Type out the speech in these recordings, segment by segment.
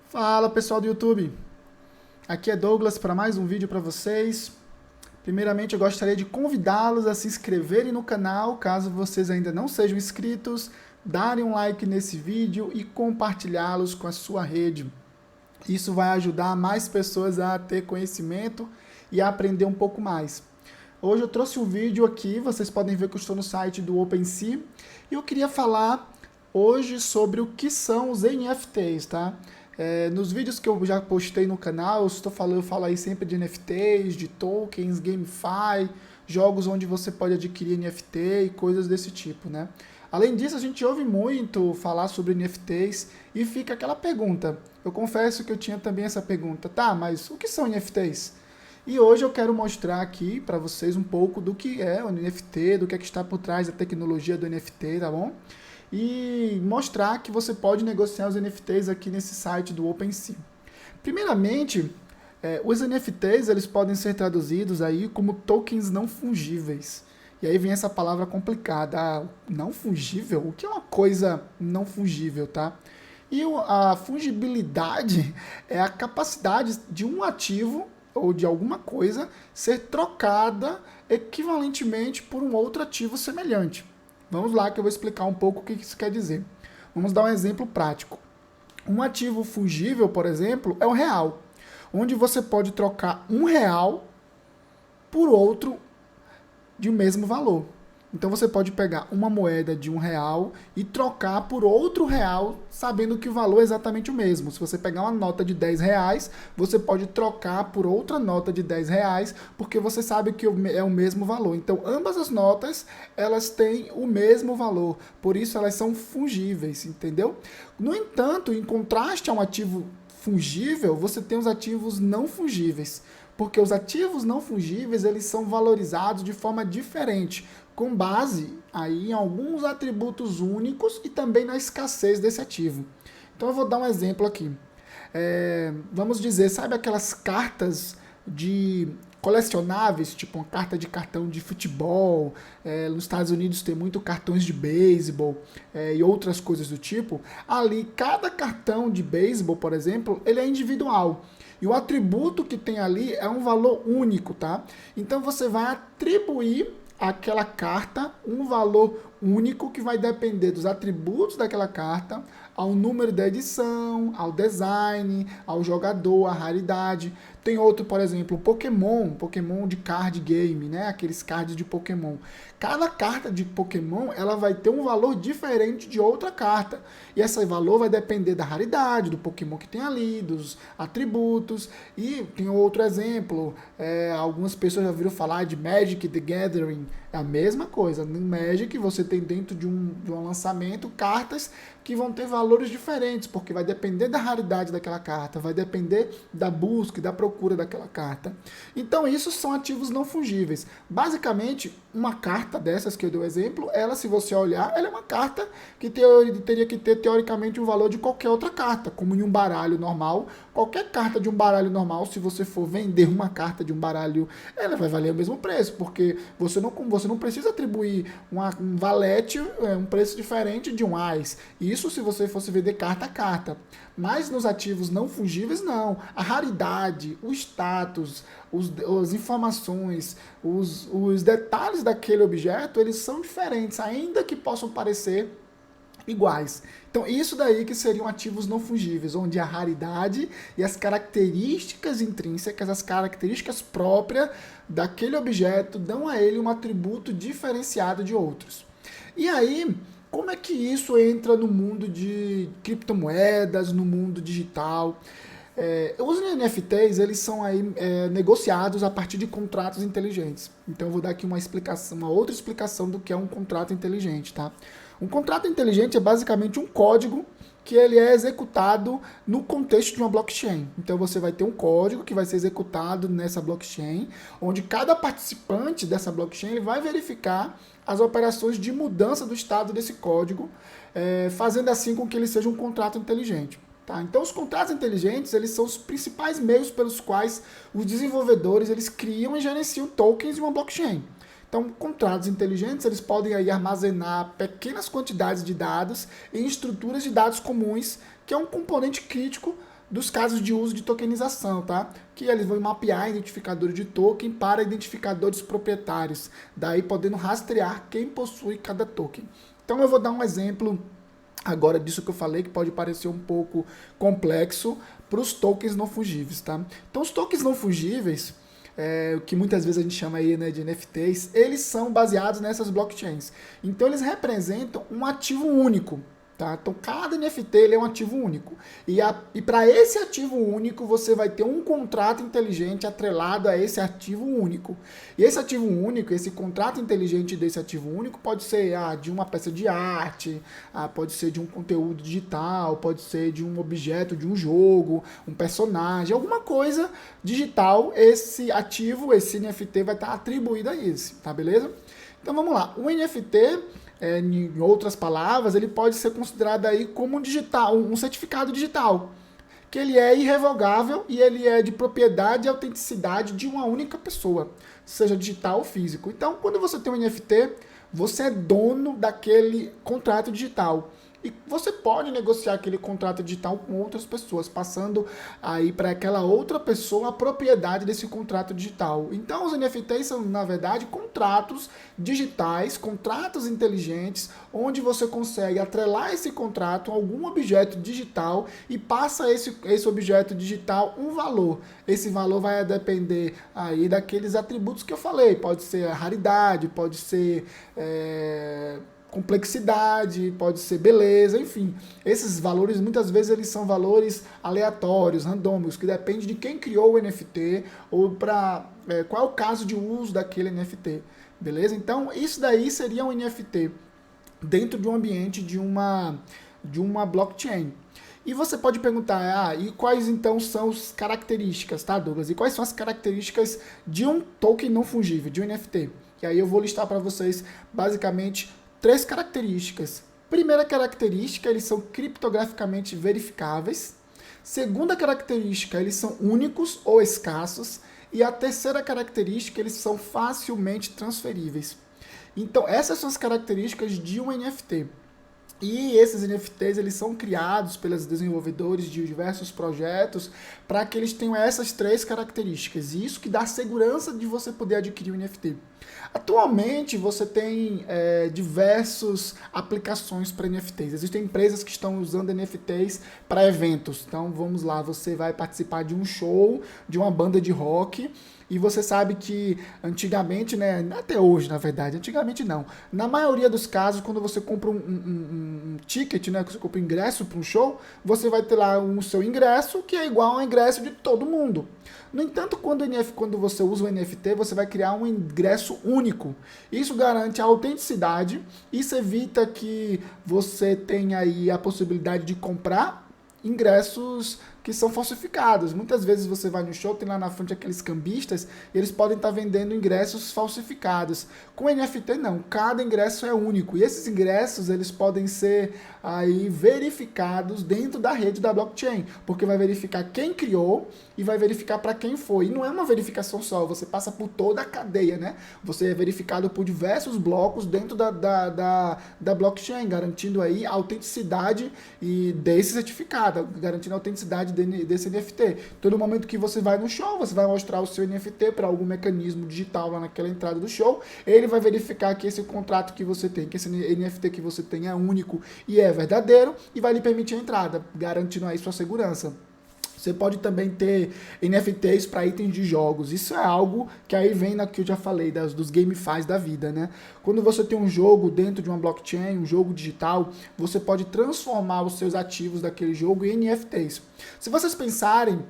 Fala pessoal do YouTube, aqui é Douglas para mais um vídeo para vocês. Primeiramente eu gostaria de convidá-los a se inscreverem no canal, caso vocês ainda não sejam inscritos, darem um like nesse vídeo e compartilhá-los com a sua rede. Isso vai ajudar mais pessoas a ter conhecimento e a aprender um pouco mais. Hoje eu trouxe um vídeo aqui, vocês podem ver que eu estou no site do OpenSea, e eu queria falar hoje sobre o que são os NFTs, tá? Nos vídeos que eu já postei no canal, eu falo aí sempre de NFTs, de tokens, GameFi, jogos onde você pode adquirir NFT e coisas desse tipo, né? Além disso, a gente ouve muito falar sobre NFTs e fica aquela pergunta. Eu confesso que eu tinha também essa pergunta, tá, mas o que são NFTs? E hoje eu quero mostrar aqui para vocês um pouco do que é o NFT, do que é que está por trás da tecnologia do NFT, tá bom? E mostrar que você pode negociar os NFTs aqui nesse site do OpenSea. Primeiramente, os NFTs eles podem ser traduzidos aí como tokens não fungíveis. E aí vem essa palavra complicada, não fungível? O que é uma coisa não fungível, tá? E a fungibilidade é a capacidade de um ativo ou de alguma coisa ser trocada equivalentemente por um outro ativo semelhante. Vamos lá que eu vou explicar um pouco o que isso quer dizer. Vamos dar um exemplo prático. Um ativo fungível, por exemplo, é o real, onde você pode trocar um real por outro de mesmo valor. Então você pode pegar uma moeda de R$ 1 e trocar por outro real, sabendo que o valor é exatamente o mesmo. Se você pegar uma nota de R$ 10, você pode trocar por outra nota de R$ 10, porque você sabe que é o mesmo valor. Então ambas as notas, elas têm o mesmo valor, por isso elas são fungíveis, entendeu? No entanto, em contraste a um ativo fungível, você tem os ativos não fungíveis, porque os ativos não fungíveis eles são valorizados de forma diferente, com base aí em alguns atributos únicos e também na escassez desse ativo. Então eu vou dar um exemplo aqui. Vamos dizer, sabe aquelas cartas de colecionáveis, tipo uma carta de cartão de futebol, nos Estados Unidos tem muito cartões de beisebol e outras coisas do tipo. Ali, cada cartão de beisebol, por exemplo, ele é individual. E o atributo que tem ali é um valor único, tá? Então você vai atribuir àquela carta um valor único que vai depender dos atributos daquela carta, ao número da edição, ao design, ao jogador, à raridade. Tem outro, por exemplo, Pokémon de card game, né? Aqueles cards de Pokémon. Cada carta de Pokémon, ela vai ter um valor diferente de outra carta. E esse valor vai depender da raridade, do Pokémon que tem ali, dos atributos. E tem outro exemplo, algumas pessoas já viram falar de Magic the Gathering. É a mesma coisa. No Magic você tem dentro de um lançamento cartas que vão ter valores diferentes, porque vai depender da raridade daquela carta, vai depender da busca e da procura daquela carta. Então isso são ativos não fungíveis. Basicamente, uma carta dessas que eu dei o exemplo, ela, se você olhar, ela é uma carta que teria que ter teoricamente o valor de qualquer outra carta, como em um baralho normal. Qualquer carta de um baralho normal, se você for vender uma carta de um baralho, ela vai valer o mesmo preço, porque você não precisa atribuir um valete, um preço diferente de um AIS. Isso se você fosse vender carta a carta. Mas nos ativos não fungíveis, não. A raridade, o status, as informações, os detalhes daquele objeto, eles são diferentes, ainda que possam parecer iguais. Então, isso daí que seriam ativos não fungíveis, onde a raridade e as características intrínsecas, as características próprias daquele objeto dão a ele um atributo diferenciado de outros. E aí, como é que isso entra no mundo de criptomoedas, no mundo digital? Os NFTs eles são aí negociados a partir de contratos inteligentes. Então eu vou dar aqui uma outra explicação do que é um contrato inteligente, tá? Um contrato inteligente é basicamente um código que ele é executado no contexto de uma blockchain. Então você vai ter um código que vai ser executado nessa blockchain, onde cada participante dessa blockchain ele vai verificar as operações de mudança do estado desse código, fazendo assim com que ele seja um contrato inteligente. Tá? Então os contratos inteligentes eles são os principais meios pelos quais os desenvolvedores eles criam e gerenciam tokens de uma blockchain. Então, contratos inteligentes eles podem aí armazenar pequenas quantidades de dados em estruturas de dados comuns, que é um componente crítico dos casos de uso de tokenização, tá? Que eles vão mapear identificadores de token para identificadores proprietários, daí podendo rastrear quem possui cada token. Então eu vou dar um exemplo agora disso que eu falei, que pode parecer um pouco complexo para os tokens não fungíveis, tá? Então os tokens não fungíveis, o que muitas vezes a gente chama aí, né, de NFTs, eles são baseados nessas blockchains. Então eles representam um ativo único. Tá? Então, cada NFT ele é um ativo único. E para esse ativo único, você vai ter um contrato inteligente atrelado a esse ativo único. E esse ativo único, esse contrato inteligente desse ativo único, pode ser de uma peça de arte, pode ser de um conteúdo digital, pode ser de um objeto de um jogo, um personagem, alguma coisa digital. Esse ativo, esse NFT vai estar atribuído a esse, tá beleza? Então, vamos lá. O NFT... em outras palavras, ele pode ser considerado aí como um certificado digital, que ele é irrevogável e ele é de propriedade e autenticidade de uma única pessoa, seja digital ou físico. Então, quando você tem um NFT, você é dono daquele contrato digital. E você pode negociar aquele contrato digital com outras pessoas, passando aí para aquela outra pessoa a propriedade desse contrato digital. Então, os NFTs são, na verdade, contratos digitais, contratos inteligentes, onde você consegue atrelar esse contrato a algum objeto digital e passa a esse objeto digital um valor. Esse valor vai depender aí daqueles atributos que eu falei. Pode ser a raridade, pode ser... complexidade, pode ser beleza, enfim. Esses valores, muitas vezes, eles são valores aleatórios, randômicos, que depende de quem criou o NFT ou qual é o caso de uso daquele NFT, beleza? Então, isso daí seria um NFT dentro de um ambiente de uma blockchain. E você pode perguntar, e quais então são as características, tá, Douglas? E quais são as características de um token não fungível, de um NFT? E aí eu vou listar para vocês, basicamente, 3 características. Primeira característica, eles são criptograficamente verificáveis. Segunda característica, eles são únicos ou escassos. E a terceira característica, eles são facilmente transferíveis. Então, essas são as características de um NFT. E esses NFTs, eles são criados pelos desenvolvedores de diversos projetos para que eles tenham essas 3 características. E isso que dá segurança de você poder adquirir o NFT. Atualmente, você tem diversas aplicações para NFTs. Existem empresas que estão usando NFTs para eventos. Então, vamos lá, você vai participar de um show, de uma banda de rock, e você sabe que antigamente, né, até hoje, na verdade, antigamente não. Na maioria dos casos, quando você compra um ticket, né, que você compra um ingresso para um show, você vai ter lá o seu ingresso, que é igual ao ingresso de todo mundo. No entanto, quando você usa o NFT, você vai criar um ingresso único. Isso garante a autenticidade, isso evita que você tenha aí a possibilidade de comprar ingressos que são falsificados. Muitas vezes você vai no show, tem lá na frente aqueles cambistas, e eles podem estar vendendo ingressos falsificados. Com NFT não, cada ingresso é único, e esses ingressos eles podem ser aí verificados dentro da rede da blockchain, porque vai verificar quem criou e vai verificar para quem foi. E não é uma verificação só, você passa por toda a cadeia, né? Você é verificado por diversos blocos dentro da blockchain, garantindo aí a autenticidade desse certificado, garantindo a autenticidade desse NFT. Todo momento que você vai no show, você vai mostrar o seu NFT para algum mecanismo digital lá naquela entrada do show, ele vai verificar que esse contrato que você tem, que esse NFT que você tem é único e é verdadeiro, e vai lhe permitir a entrada, garantindo aí sua segurança. Você pode também ter NFTs para itens de jogos. Isso é algo que aí vem na que eu já falei, dos GameFis da vida, né? Quando você tem um jogo dentro de uma blockchain, um jogo digital, você pode transformar os seus ativos daquele jogo em NFTs. Se vocês pensarem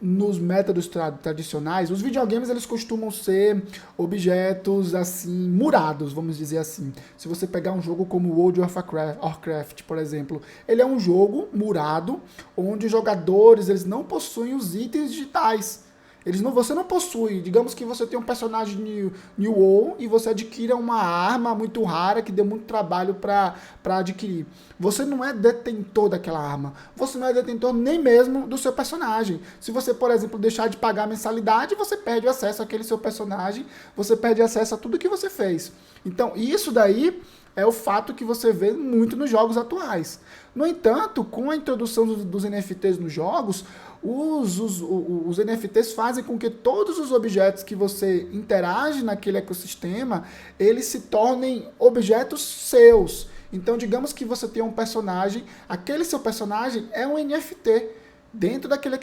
nos métodos tradicionais, os videogames eles costumam ser objetos assim murados, vamos dizer assim. Se você pegar um jogo como World of Warcraft, por exemplo, ele é um jogo murado onde os jogadores eles não possuem os itens digitais. Você não possui, digamos que você tem um personagem New WoW e você adquira uma arma muito rara que deu muito trabalho para adquirir. Você não é detentor daquela arma. Você não é detentor nem mesmo do seu personagem. Se você, por exemplo, deixar de pagar a mensalidade, você perde acesso àquele seu personagem, você perde acesso a tudo que você fez. Então, isso daí é o fato que você vê muito nos jogos atuais. No entanto, com a introdução dos NFTs nos jogos, os NFTs fazem com que todos os objetos que você interage naquele ecossistema, eles se tornem objetos seus. Então, digamos que você tem um personagem, aquele seu personagem é um NFT. Dentro daquele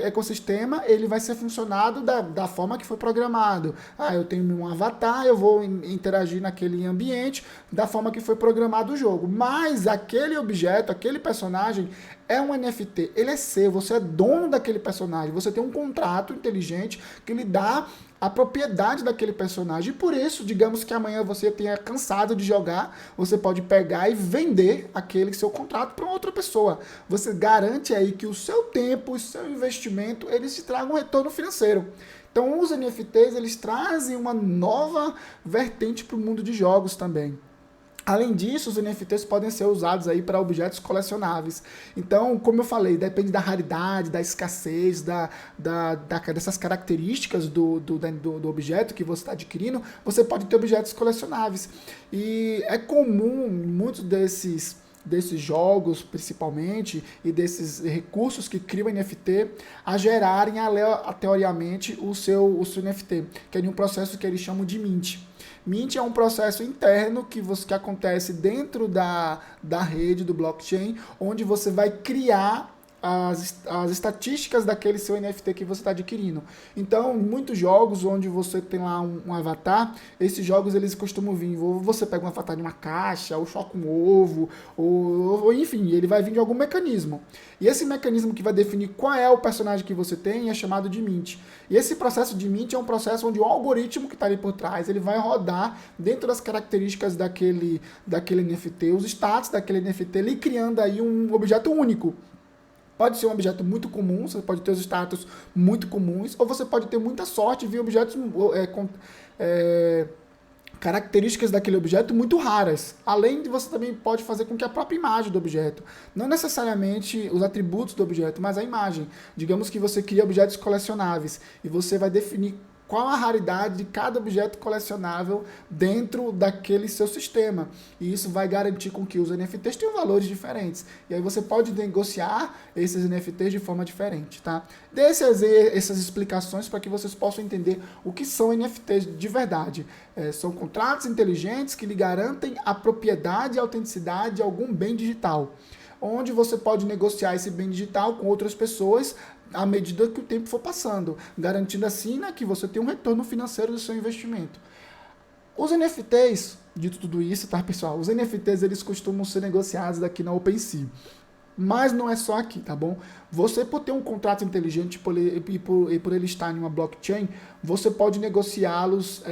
ecossistema, ele vai ser funcionado da forma que foi programado. Ah, eu tenho um avatar, eu vou interagir naquele ambiente da forma que foi programado o jogo. Mas aquele objeto, aquele personagem é um NFT, ele é seu, você é dono daquele personagem, você tem um contrato inteligente que lhe dá a propriedade daquele personagem. E por isso, digamos que amanhã você tenha cansado de jogar, você pode pegar e vender aquele seu contrato para outra pessoa. Você garante aí que o seu tempo, o seu investimento, eles te tragam um retorno financeiro. Então, os NFTs, eles trazem uma nova vertente para o mundo de jogos também. Além disso, os NFTs podem ser usados aí para objetos colecionáveis. Então, como eu falei, depende da raridade, da escassez, dessas características do objeto que você está adquirindo, você pode ter objetos colecionáveis. E é comum muitos desses jogos, principalmente, e desses recursos que criam NFT, a gerarem aleatoriamente o seu NFT, que é um processo que eles chamam de mint. Mint é um processo interno que acontece dentro da rede do blockchain, onde você vai criar as estatísticas daquele seu NFT que você está adquirindo. Então, muitos jogos onde você tem lá um avatar, esses jogos eles costumam vir, ou você pega um avatar de uma caixa, ou choca um ovo, ou enfim, ele vai vir de algum mecanismo. E esse mecanismo que vai definir qual é o personagem que você tem é chamado de mint. E esse processo de mint é um processo onde o algoritmo que está ali por trás, ele vai rodar dentro das características daquele NFT, os status daquele NFT, ele criando aí um objeto único. Pode ser um objeto muito comum, você pode ter os status muito comuns, ou você pode ter muita sorte e ver objetos características daquele objeto muito raras. Além de você também pode fazer com que a própria imagem do objeto, não necessariamente os atributos do objeto, mas a imagem. Digamos que você cria objetos colecionáveis e você vai definir qual a raridade de cada objeto colecionável dentro daquele seu sistema. E isso vai garantir com que os NFTs tenham valores diferentes. E aí você pode negociar esses NFTs de forma diferente, tá? Dê essas explicações para que vocês possam entender o que são NFTs de verdade. São contratos inteligentes que lhe garantem a propriedade e a autenticidade de algum bem digital, onde você pode negociar esse bem digital com outras pessoas à medida que o tempo for passando, garantindo assim, né, que você tem um retorno financeiro do seu investimento. Os NFTs, dito tudo isso, tá, pessoal? Os NFTs, eles costumam ser negociados aqui na OpenSea. Mas não é só aqui, tá bom? Você, por ter um contrato inteligente e por ele estar em uma blockchain, você pode negociá-los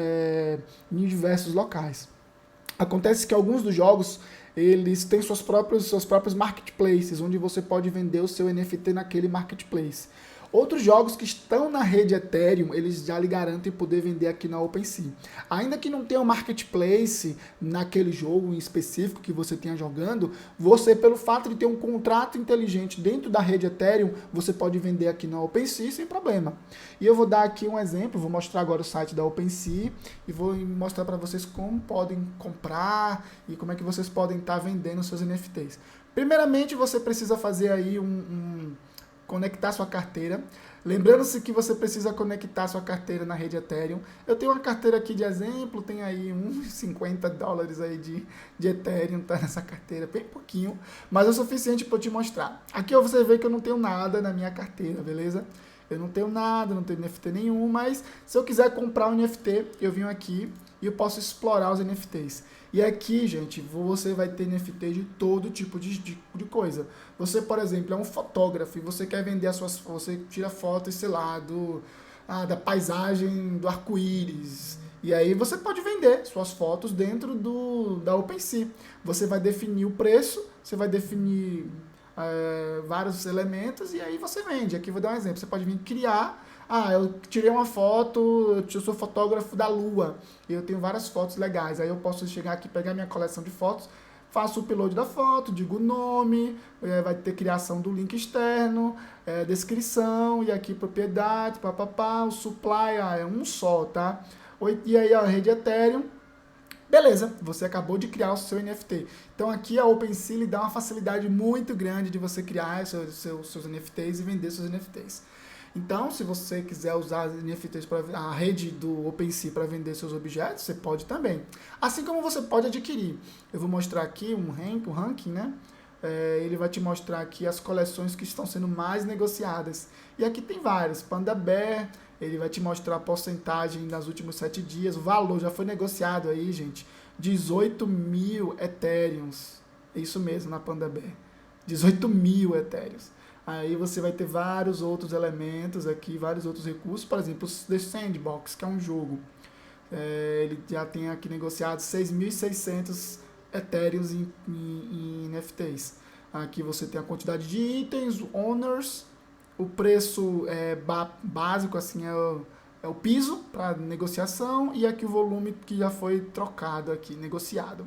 em diversos locais. Acontece que alguns dos jogos, eles têm seus próprios marketplaces, onde você pode vender o seu NFT naquele marketplace. Outros jogos que estão na rede Ethereum, eles já lhe garantem poder vender aqui na OpenSea. Ainda que não tenha um marketplace naquele jogo em específico que você tenha jogando, você, pelo fato de ter um contrato inteligente dentro da rede Ethereum, você pode vender aqui na OpenSea sem problema. E eu vou dar aqui um exemplo, vou mostrar agora o site da OpenSea e vou mostrar para vocês como podem comprar e como é que vocês podem estar vendendo seus NFTs. Primeiramente, você precisa fazer aí conectar sua carteira. Lembrando-se que você precisa conectar sua carteira na rede Ethereum. Eu tenho uma carteira aqui de exemplo, tem aí uns $50 aí de Ethereum, tá nessa carteira, bem pouquinho, mas é o suficiente para eu te mostrar. Aqui você vê que eu não tenho nada na minha carteira, beleza? Eu não tenho nada, não tenho NFT nenhum, mas se eu quiser comprar um NFT, eu venho aqui e eu posso explorar os NFTs. E aqui, gente, você vai ter NFT de todo tipo de coisa. Você, por exemplo, é um fotógrafo e você quer vender você tira fotos, sei lá, da paisagem do arco-íris. E aí você pode vender suas fotos dentro da OpenSea. Você vai definir o preço, você vai definir vários elementos e aí você vende. Aqui eu vou dar um exemplo. Você pode vir criar. Eu tirei uma foto, eu sou fotógrafo da Lua, e eu tenho várias fotos legais. Aí eu posso chegar aqui, pegar minha coleção de fotos, faço o upload da foto, digo o nome, vai ter criação do link externo, descrição, e aqui propriedade, papapá, o supply é um só, tá? E aí a rede Ethereum, Beleza, você acabou de criar o seu NFT. Então aqui a OpenSea lhe dá uma facilidade muito grande de você criar seus NFTs e vender seus NFTs. Então, se você quiser usar as NFTs para a rede do OpenSea para vender seus objetos, você pode também. Assim como você pode adquirir. Eu vou mostrar aqui um ranking, né? Ele vai te mostrar aqui as coleções que estão sendo mais negociadas. E aqui tem vários. Panda Bear, ele vai te mostrar a porcentagem nos últimos 7 dias. O valor já foi negociado aí, gente. 18 mil Ethereums. É isso mesmo, na Panda Bear. 18 mil Ethereums. Aí você vai ter vários outros elementos aqui, vários outros recursos. Por exemplo, o The Sandbox, que é um jogo. Ele já tem aqui negociado 6.600 Ethereums em NFTs. Aqui você tem a quantidade de itens, honors, o preço básico, assim, é o piso para negociação, e aqui o volume que já foi trocado aqui, negociado.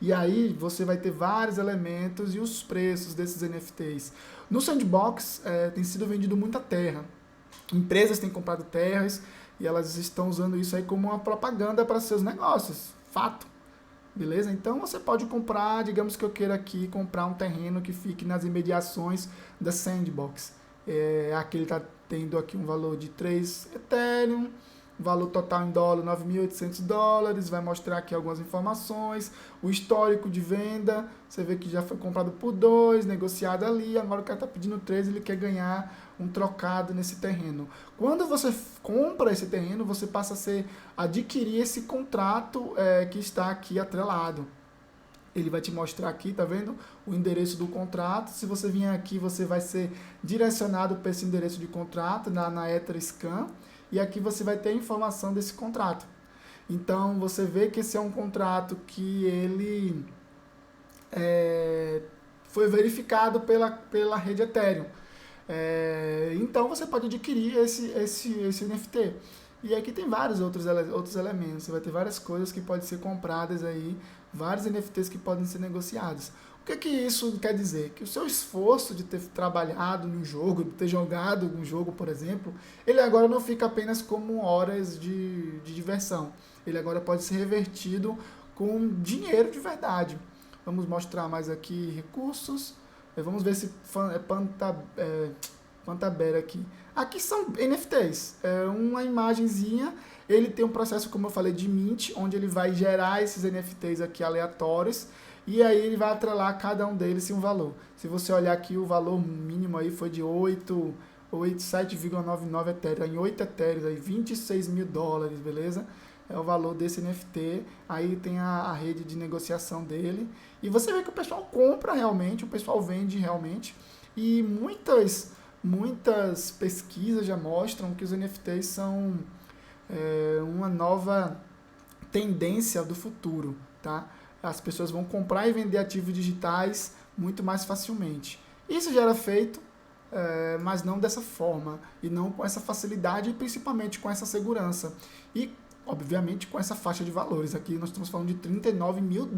E aí você vai ter vários elementos e os preços desses NFTs. No Sandbox tem sido vendido muita terra. Empresas têm comprado terras e elas estão usando isso aí como uma propaganda para seus negócios. Fato. Beleza? Então você pode comprar, digamos que eu queira aqui comprar um terreno que fique nas imediações da Sandbox. Aqui ele está tendo aqui um valor de 3 Ethereum, valor total em dólar, $9.800, vai mostrar aqui algumas informações, o histórico de venda, você vê que já foi comprado por 2, negociado ali, agora o cara está pedindo 3, ele quer ganhar um trocado nesse terreno. Quando você compra esse terreno, você passa a adquirir esse contrato que está aqui atrelado. Ele vai te mostrar aqui, tá vendo? O endereço do contrato. Se você vier aqui, você vai ser direcionado para esse endereço de contrato na Etherscan. E aqui você vai ter a informação desse contrato. Então, você vê que esse é um contrato que ele foi verificado pela rede Ethereum. Então, você pode adquirir esse NFT. E aqui tem vários outros elementos. Você vai ter várias coisas que podem ser compradas aí, vários NFTs que podem ser negociados. O que isso quer dizer? Que o seu esforço de ter trabalhado num jogo, de ter jogado um jogo, por exemplo, ele agora não fica apenas como horas de diversão. Ele agora pode ser revertido com dinheiro de verdade. Vamos mostrar mais aqui recursos. Vamos ver se Pantabera aqui. Aqui são NFTs. Uma imagenzinha. Ele tem um processo, como eu falei, de mint, onde ele vai gerar esses NFTs aqui aleatórios. E aí ele vai atrelar cada um deles em um valor. Se você olhar aqui, o valor mínimo aí foi de 7,99 Ethereum. Em 8 Ethereum, aí $26 mil, beleza? É o valor desse NFT. Aí tem a rede de negociação dele. E você vê que o pessoal compra realmente, o pessoal vende realmente. E muitas pesquisas já mostram que os NFTs são uma nova tendência do futuro, tá? As pessoas vão comprar e vender ativos digitais muito mais facilmente. Isso já era feito, mas não dessa forma, e não com essa facilidade, e principalmente com essa segurança. E, obviamente, com essa faixa de valores. Aqui nós estamos falando de $39 mil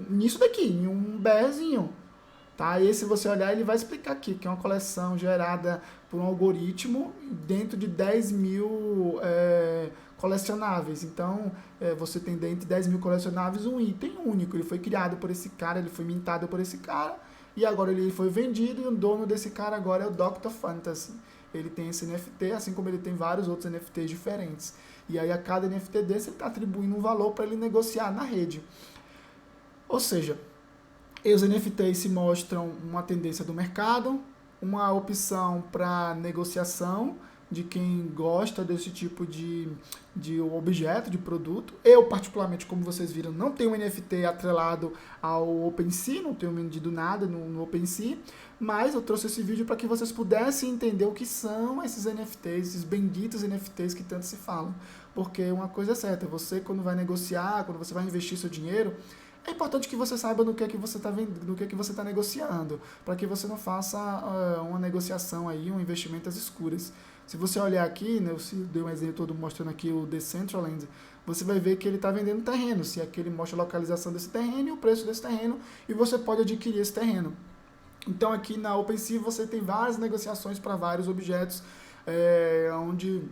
nisso daqui, em um BRzinho. Tá? E se você olhar, ele vai explicar aqui que é uma coleção gerada por um algoritmo dentro de 10 mil colecionáveis. Então, você tem dentro de 10 mil colecionáveis um item único. Ele foi criado por esse cara, ele foi mintado por esse cara, e agora ele foi vendido, e o dono desse cara agora é o Dr. Fantasy. Ele tem esse NFT, assim como ele tem vários outros NFTs diferentes. E aí, a cada NFT desse, ele está atribuindo um valor para ele negociar na rede. Ou seja, os NFTs se mostram uma tendência do mercado, uma opção para negociação de quem gosta desse tipo de objeto, de produto. Eu, particularmente, como vocês viram, não tenho um NFT atrelado ao OpenSea, não tenho vendido nada no OpenSea, mas eu trouxe esse vídeo para que vocês pudessem entender o que são esses NFTs, esses benditos NFTs que tanto se falam. Porque uma coisa é certa, você quando vai negociar, quando você vai investir seu dinheiro, é importante que você saiba no que é que você está vendendo, no que é que você está negociando, para que você não faça uma negociação aí, um investimento às escuras. Se você olhar aqui, né, eu dei um exemplo todo mostrando aqui o Decentraland, você vai ver que ele está vendendo terreno. Se aqui ele mostra a localização desse terreno e o preço desse terreno, e você pode adquirir esse terreno. Então aqui na OpenSea você tem várias negociações para vários objetos, onde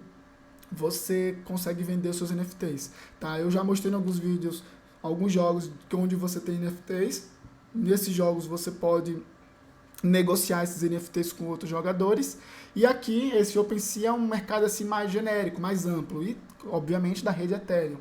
você consegue vender os seus NFTs, tá? Eu já mostrei em alguns vídeos, alguns jogos onde você tem NFTs. Nesses jogos você pode negociar esses NFTs com outros jogadores. E aqui, esse OpenSea é um mercado assim mais genérico, mais amplo e, obviamente, da rede Ethereum.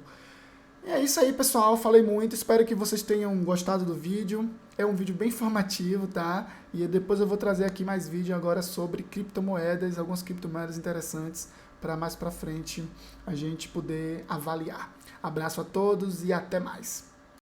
E é isso aí, pessoal. Falei muito. Espero que vocês tenham gostado do vídeo. É um vídeo bem informativo, tá? E depois eu vou trazer aqui mais vídeo agora sobre criptomoedas, algumas criptomoedas interessantes para mais para frente a gente poder avaliar. Abraço a todos e até mais.